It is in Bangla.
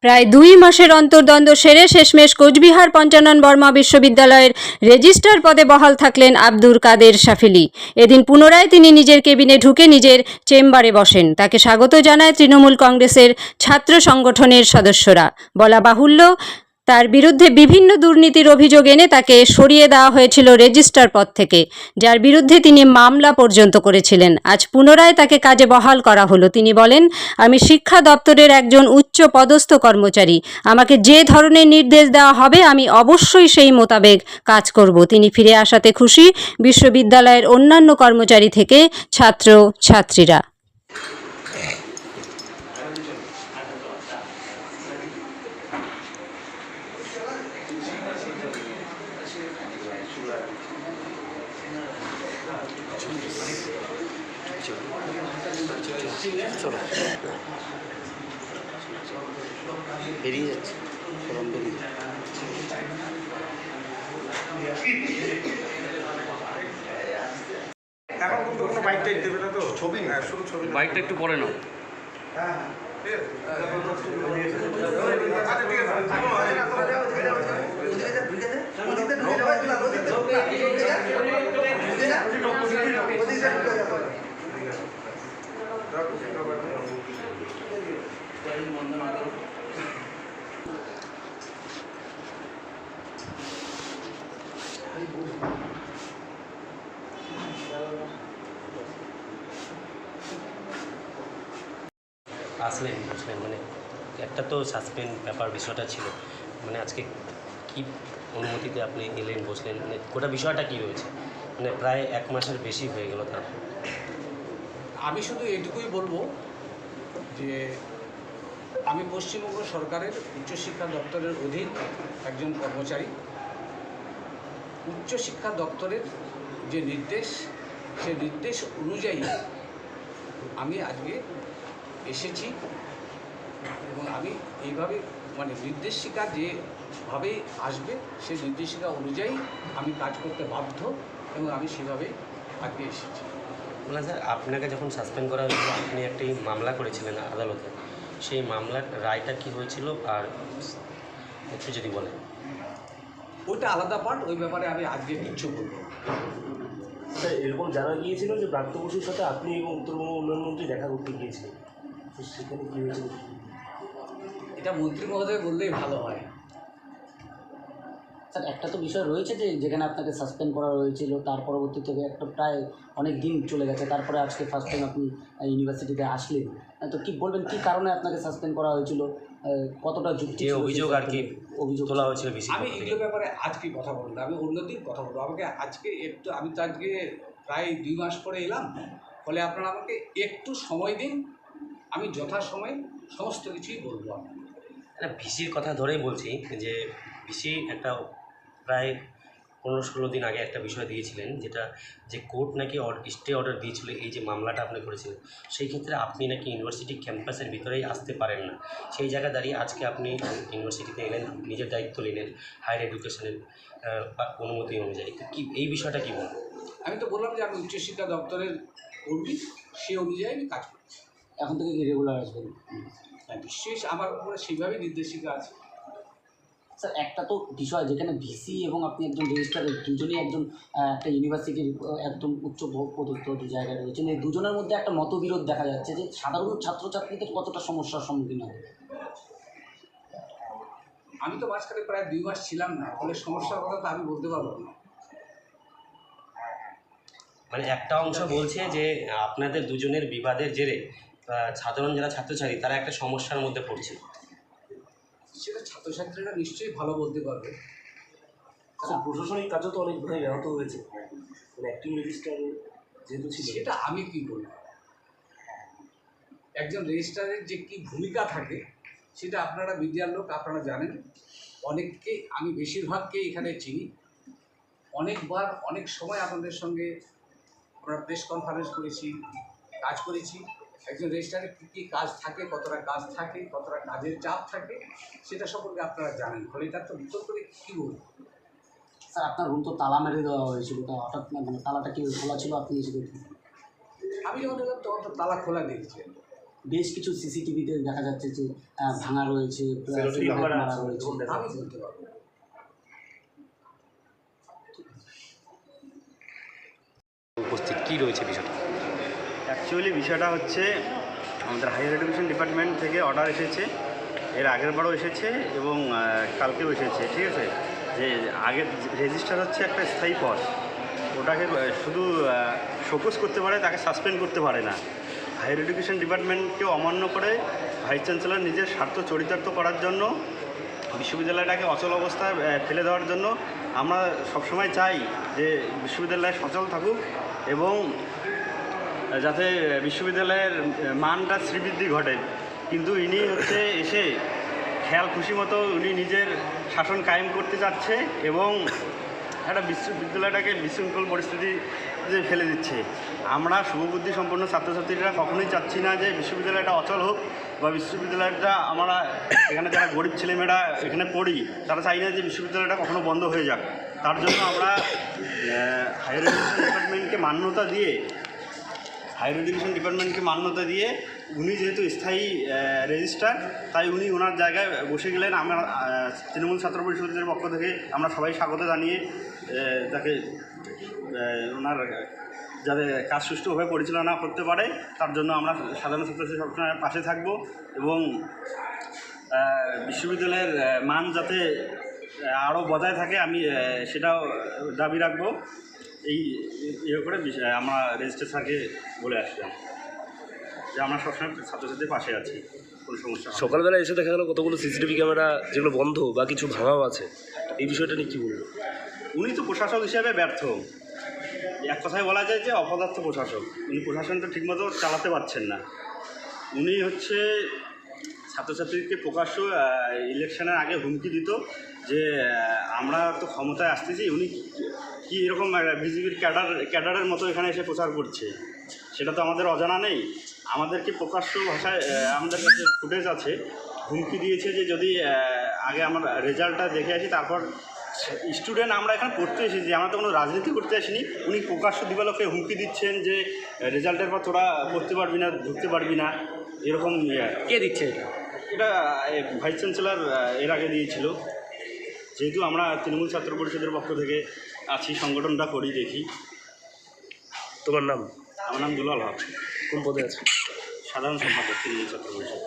প্রায় 2 মাসের অন্তর্দ্বন্দ্ব সেরে শেষমেশ কোচবিহার পঞ্চানন বর্মা বিশ্ববিদ্যালয়ের রেজিস্ট্রার পদে বহাল থাকলেন আব্দুর কাদের সাফেলি। এদিন পুনরায় তিনি নিজের কেবিনে ঢুকে নিজের চেম্বারে বসেন। তাকে স্বাগত জানায় তৃণমূল কংগ্রেসের ছাত্র সংগঠনের সদস্যরা। বলা বাহুল্য, তার বিরুদ্ধে বিভিন্ন দুর্নীতির অভিযোগ এনে তাকে সরিয়ে দেওয়া হয়েছিল রেজিস্ট্রার পদ থেকে, যার বিরুদ্ধে তিনি মামলা পর্যন্ত করেছিলেন। আজ পুনরায় তাকে কাজে বহাল করা হলো। তিনি বলেন, আমি শিক্ষা দপ্তরের একজন উচ্চ পদস্থ কর্মচারী। আমাকে যে ধরনের নির্দেশ দেওয়া হবে আমি অবশ্যই সেই মোতাবেক কাজ করব। তিনি ফিরে আসাতে খুশি বিশ্ববিদ্যালয়ের অন্যান্য কর্মচারী থেকে ছাত্র ছাত্রীরা। চলো বেরিয়ে যাচ্ছে, চলুন বেরিয়ে এখন কিন্তু কোনো বাইকটা দেবে না তো ছবি না শুধু ছবি বাইকটা একটু পরে নাও। আসলেন বুঝলেন, মানে একটা তো সাসপেন্ড ব্যাপার বিষয়টা ছিল, মানে আজকে কি অনুমতিতে আপনি এলেন বসলেন, মানে গোটা বিষয়টা কি রয়েছে, মানে প্রায় 1 মাসের বেশি হয়ে গেল তার। আমি শুধু এটুকুই বলবো যে আমি পশ্চিমবঙ্গ সরকারের উচ্চশিক্ষা দপ্তরের অধীন একজন কর্মচারী। উচ্চশিক্ষা দপ্তরের যে নির্দেশ, সে নির্দেশ অনুযায়ী আমি আজকে এসেছি এবং আমি এইভাবে মানে নির্দেশিকা যেভাবে আসবে সেই নির্দেশিকা অনুযায়ী আমি কাজ করতে বাধ্য এবং আমি সেভাবে আজকে এসেছি। বললাম স্যার, আপনাকে যখন সাসপেন্ড করা হয়েছিল আপনি একটি মামলা করেছিলেন আদালতে, সেই মামলার রায়টা কি হয়েছিল আর একটু যদি বলেন। ওইটা আলাদা পার্ট, ওই ব্যাপারে আমি আজকে কিচ্ছু বলবো। স্যার, এরকম জানা গিয়েছিল যে ব্রাত্য বসুর সাথে আপনি এবং উত্তরবঙ্গ উন্নয়নমন্ত্রী দেখা করতে গিয়েছিলেন, তো সেখানে কী হয়েছিল? এটা মন্ত্রী মহোদয় বললেই ভালো হয়। স্যার, একটা তো বিষয় রয়েছে যে যেখানে আপনাকে সাসপেন্ড করা হয়েছিল, তার পরবর্তী থেকে একটা প্রায় অনেক দিন চলে গেছে, তারপরে আজকে ফার্স্ট টাইম আপনি ইউনিভার্সিটিতে আসলেন, তো কী বলবেন, কী কারণে আপনাকে সাসপেন্ড করা হয়েছিল, কতটা যুক্তি, যে অভিযোগ আর কি অভিযোগ তোলা হয়েছিল বেশি? আমি এগুলো ব্যাপারে আজকে কথা বলবো, আমি অন্যদিন কথা বলবো। আমাকে আজকে একটু, আমি তো আজকে প্রায় 2 মাস পরে এলাম, ফলে আপনারা আমাকে একটু সময় দিন, আমি যথাসময়ে সমস্ত কিছুই বলবো। একটা ভিসির কথা ধরেই বলছি যে ভিসি একটা প্রায় 15-16 দিন আগে একটা বিষয় দিয়েছিলেন, যেটা যে কোর্ট নাকি স্টে অর্ডার দিয়েছিল এই যে মামলাটা আপনি করেছিলেন, সেই ক্ষেত্রে আপনি নাকি ইউনিভার্সিটি ক্যাম্পাসের ভিতরেই আসতে পারেন না। সেই জায়গায় দাঁড়িয়ে আজকে আপনি ইউনিভার্সিটিতে এলেন, নিজের দায়িত্ব নিলেন হায়ার এডুকেশনের অনুমতি অনুযায়ী, তো কি এই বিষয়টা কী বলবো? আমি তো বললাম যে আমি উচ্চশিক্ষা দপ্তরের কর্মী, সেই অনুযায়ী আমি কাজ করছি। এখন থেকে কি রেগুলার আসবেন? বিশেষ আমার উপরে সেইভাবেই নির্দেশিকা আছে। স্যার, একটা তো বিষয় যেখানে ভিসি এবং আপনি একজন রেজিস্ট্রার, দুজনেই একজন একটা ইউনিভার্সিটির একদম উচ্চ পদস্থ জায়গায় রয়েছেন, এই দুজনের মধ্যে একটা মতবিরোধ দেখা যাচ্ছে যে সাধারণ ছাত্রছাত্রীদের কতটা সমস্যার সম্মুখীন হবে। আমি তো মাঝখানে প্রায় 2 মাস ছিলাম না, ফলে সমস্যার কথা তো আমি বলতে পারবো না। মানে একটা অংশ বলছে যে আপনাদের দুজনের বিবাদের জেরে সাধারণ যারা ছাত্রছাত্রী তারা একটা সমস্যার মধ্যে পড়ছে। সেটা ছাত্রছাত্রীরা নিশ্চয়ই ভালো বলতে পারবে। স্যার, প্রশাসনিক কাজও তো অনেকভাবে ব্যাহত হয়েছে, মানে অ্যাক্টিং রেজিস্ট্রার যেহেতু ছিল। সেটা আমি কি বলব, একজন রেজিস্ট্রারের যে কি ভূমিকা থাকে সেটা আপনারা মিডিয়ার লোক, আপনারা জানেন। অনেককে, আমি বেশিরভাগকে এখানে চিনি, অনেকবার অনেক সময় আপনাদের সঙ্গে আমরা প্রেস কনফারেন্স করেছি, কাজ করেছি। একজন রেজিস্ট্রারের কী কী কাজ থাকে, কতটা কাজ থাকে, কতটা কাজের চাপ থাকে, সেটা সম্পর্কে আপনারা জানেন। ফলে এটা তো উত্তর করে কী বলব। স্যার, আপনার রুম তো তালা মেরে দেওয়া হয়েছিল, তো হঠাৎ মানে তালাটা কি খোলা ছিল, আপনি এসে দেখুন? আমি যখন এলাম তখন তো তালা খোলা দেখছি। বেশ কিছু সিসিটিভিতে দেখা যাচ্ছে যে ভাঙা রয়েছে, Cellotape মারা মারা আছে, রয়েছে। এরকম দেখা আমি যাচ্ছে। বলতে পারবো না। উপস্থিত কী রয়েছে বিষয়টা? অ্যাকচুয়ালি বিষয়টা হচ্ছে আমাদের হায়ার এডুকেশন ডিপার্টমেন্ট থেকে অর্ডার এসেছে, এর আগের বারও এসেছে এবং কালকেও এসেছে, ঠিক আছে। যে আগের রেজিস্টার হচ্ছে একটা স্থায়ী পদ, ওটাকে শুধু শোকজ করতে পারে, তাকে সাসপেন্ড করতে পারে না। হায়ার এডুকেশন ডিপার্টমেন্টকে অমান্য করে ভাইস চ্যান্সেলর নিজের স্বার্থ চরিতার্থ করার জন্য বিশ্ববিদ্যালয়টাকে অচল অবস্থায় ফেলে দেওয়ার জন্য আমরা সবসময় চাই যে বিশ্ববিদ্যালয় সচল থাকুক এবং যাতে বিশ্ববিদ্যালয়ের মানটা শ্রীবৃদ্ধি ঘটে। কিন্তু ইনি হচ্ছে এসে খেয়াল খুশি মতো উনি নিজের শাসন কায়েম করতে চাচ্ছে এবং একটা বিশ্ববিদ্যালয়টাকে বিশৃঙ্খল পরিস্থিতিতে ফেলে দিচ্ছে। আমরা শুভবুদ্ধি সম্পন্ন ছাত্রছাত্রীরা কখনোই চাচ্ছি না যে বিশ্ববিদ্যালয়টা অচল হোক বা বিশ্ববিদ্যালয়টা, আমরা এখানে যারা গরিব ছেলেমেয়েরা এখানে পড়ি তারা চাই না যে বিশ্ববিদ্যালয়টা কখনো বন্ধ হয়ে যাক। তার জন্য আমরা হায়ার এডুকেশন ডিপার্টমেন্টকে মান্যতা দিয়ে উনি যেহেতু স্থায়ী রেজিস্ট্রার, তাই উনি ওনার জায়গায় বসে গেলেন। আমরা তৃণমূল ছাত্র পরিষদের পক্ষ থেকে আমরা সবাই স্বাগত জানিয়ে তাকে ওনার যাতে কাজ সুষ্ঠুভাবে পরিচালনা করতে পারে তার জন্য আমরা সাধারণ ছাত্রছাত্রী সবসময় পাশে থাকব এবং বিশ্ববিদ্যালয়ের মান যাতে আরও বজায় থাকে আমি সেটাও দাবি রাখবো। এই করে আমরা রেজিস্ট্রার স্যারকে বলে আসলাম যে আমরা সবসময় ছাত্রছাত্রীর পাশে আছি, কোনো সমস্যা হবে না। সকালবেলা এসে দেখা গেল কতগুলো সিসিটিভি ক্যামেরা যেগুলো বন্ধ বা কিছু ভাঙাও আছে, এই বিষয়টা নিয়ে কী বলবো? উনি তো প্রশাসক হিসেবে ব্যর্থ, এক কথায় বলা যায় যে অপদার্থ প্রশাসক। উনি প্রশাসনটা ঠিকমতো চালাতে পারছেন না। উনি হচ্ছে ছাত্রছাত্রীকে প্রকাশ্য ইলেকশনের আগে হুমকি দিত যে আমরা তো ক্ষমতায় আসতেছি, উনি কি এরকম বিজেপির ক্যাডারের মতো এখানে এসে প্রচার করছে সেটা তো আমাদের অজানা নেই। আমাদেরকে প্রকাশ্য ভাষায় আমাদের কাছে ফুটেজ আছে, হুমকি দিয়েছে যে যদি আগে আমার রেজাল্টটা দেখে আসি, তারপর স্টুডেন্ট আমরা এখানে পড়তে এসেছি, আমরা তো কোনো রাজনীতি করতে আসিনি। উনি প্রকাশ্য দিবালোকে হুমকি দিচ্ছেন যে রেজাল্টের পর তোরা পড়তে পারবি না, ঢুকতে পারবি না, এরকম। কে দিচ্ছে এটা? এটা ভাইস চ্যান্সেলর এর আগে দিয়েছিল। যেহেতু আমরা তৃণমূল ছাত্র পরিষদের পক্ষ থেকে আছি, সংগঠনটা করি, দেখি। তোমার নাম? আমার নাম দুলাল হক, কোন পদে আছে? সাধারণ সম্পাদক তৃণমূল ছাত্র পরিষদ।